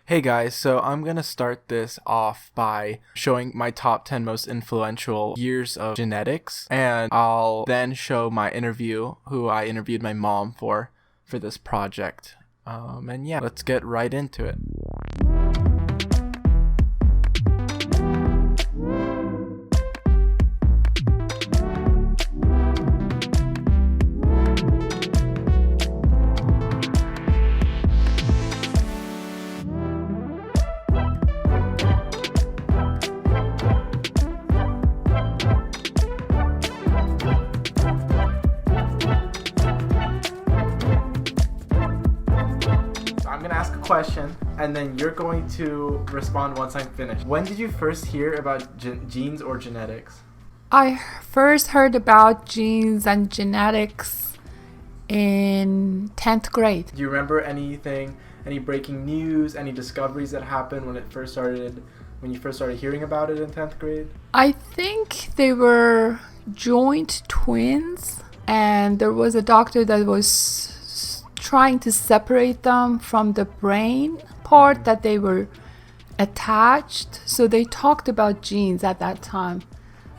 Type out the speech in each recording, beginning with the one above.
Hey guys, so I'm gonna start this off by showing my top 10 most influential years of genetics, and I'll then show my interview, who I interviewed my mom for this project. And yeah, let's get right into it. I'm gonna ask a question, and then you're going to respond once I'm finished. When did you first hear about genes or genetics? I first heard about genes and genetics in 10th grade. Do you remember anything, any breaking news, any discoveries that happened when you first started hearing about it in 10th grade? I think they were joint twins, and there was a doctor that was trying to separate them from the brain part that they were attached. So they talked about genes at that time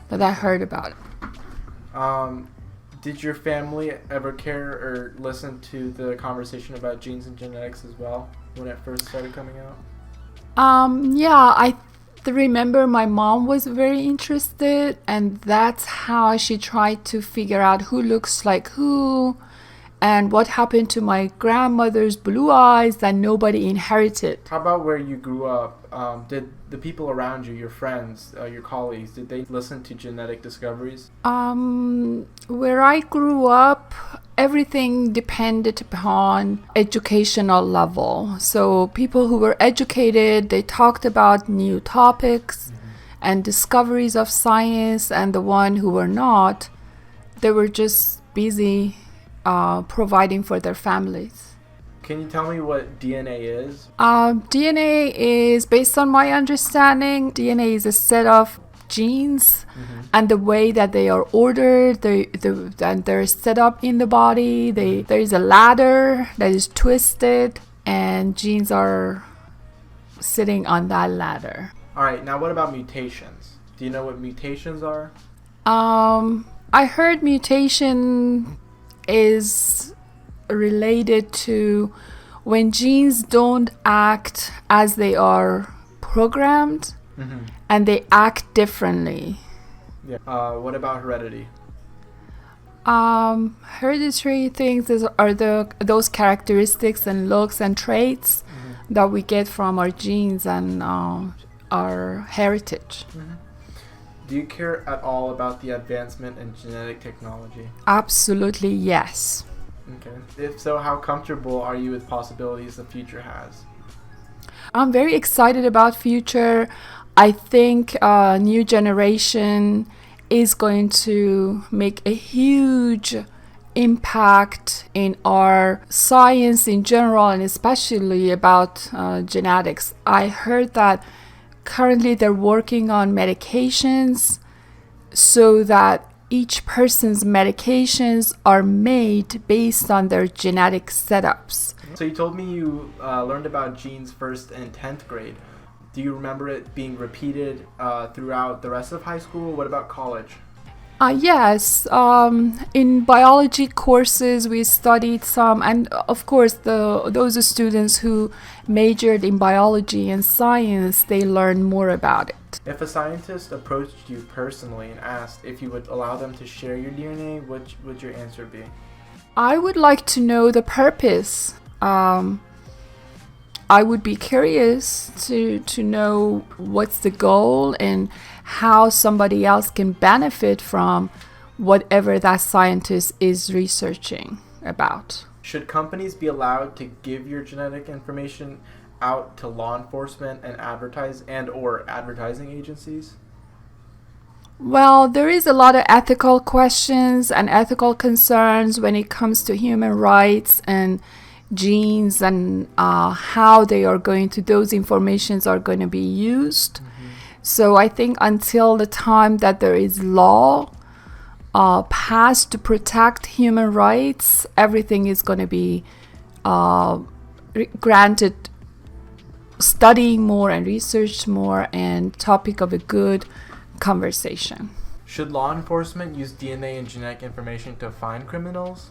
that I heard about it. Did your family ever care or listen to the conversation about genes and genetics as well when it first started coming out? Yeah, I remember my mom was very interested, and that's how she tried to figure out who looks like who and what happened to my grandmother's blue eyes that nobody inherited. How about where you grew up? Did the people around you, your friends, your colleagues, did they listen to genetic discoveries? Where I grew up, everything depended upon educational level. So people who were educated, they talked about new topics and discoveries of science, and the one who were not, they were just busy providing for their families. Can you tell me what DNA is? DNA is, based on my understanding, DNA is a set of genes, and the way that they are ordered, and they're set up in the body. There is a ladder that is twisted, and genes are sitting on that ladder. All right, now what about mutations? Do you know what mutations are? I heard mutation is related to when genes don't act as they are programmed, and they act differently. Yeah. What about heredity? Hereditary things are those characteristics and looks and traits that we get from our genes and our heritage. Do you care at all about the advancement in genetic technology? Absolutely, yes. Okay. If so, how comfortable are you with possibilities the future has? I'm very excited about future. I think new generation is going to make a huge impact in our science in general, and especially about genetics. I heard that currently they're working on medications so that each person's medications are made based on their genetic setups. So you told me you learned about genes first in 10th grade. Do you remember it being repeated throughout the rest of high school? What about college? Yes, in biology courses we studied some, and of course those students who majored in biology and science, they learn more about it. If a scientist approached you personally and asked if you would allow them to share your DNA, what would your answer be? I would like to know the purpose. I would be curious to know what's the goal and how somebody else can benefit from whatever that scientist is researching about. Should companies be allowed to give your genetic information out to law enforcement and advertising agencies? Well, there is a lot of ethical questions and ethical concerns when it comes to human rights and genes and how those informations are going to be used. So I think until the time that there is law passed to protect human rights, everything is going to be granted studying more and researched more and topic of a good conversation. Should law enforcement use DNA and genetic information to find criminals?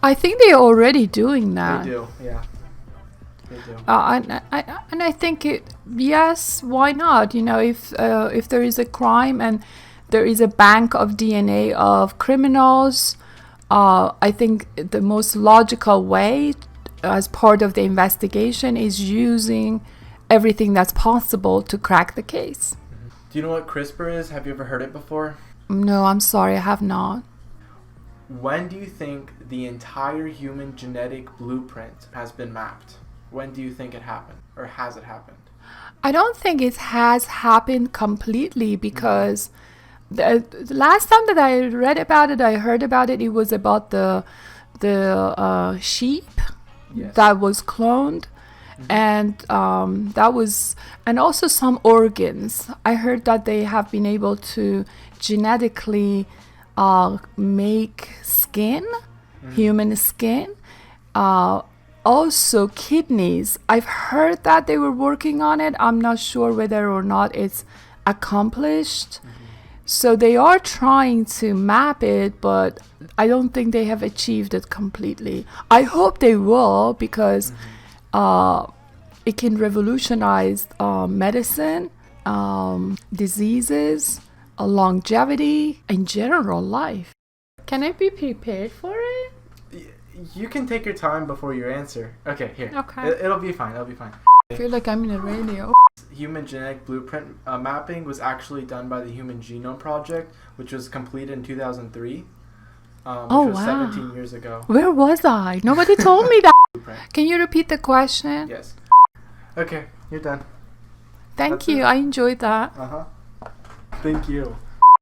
I think they're already doing that. They do, yeah. They do. And I think yes, why not? If there is a crime and there is a bank of DNA of criminals, I think the most logical way as part of the investigation is using everything that's possible to crack the case. Do you know what CRISPR is? Have you ever heard it before? No, I'm sorry, I have not. When do you think the entire human genetic blueprint has been mapped? When do you think it happened? Or has it happened? I don't think it has happened completely because the last time that I read about it, I heard about it, it was about the sheep. Yes. That was cloned, and that was, and also some organs. I heard that they have been able to genetically make skin, human skin, also kidneys. I've heard that they were working on it. I'm not sure whether or not it's accomplished. So they are trying to map it, but I don't think they have achieved it completely. I hope they will, because it can revolutionize medicine, diseases, longevity, and general life. Can I be prepared for it? You can take your time before you answer. Okay, here. Okay. It'll be fine. It'll be fine. I feel like I'm in a radio. Human genetic blueprint mapping was actually done by the Human Genome Project, which was completed in 2003, which was 17 years ago. Where was I? Nobody told me that. Can you repeat the question? Yes. Okay, you're done. Thank you. I enjoyed that. Thank you.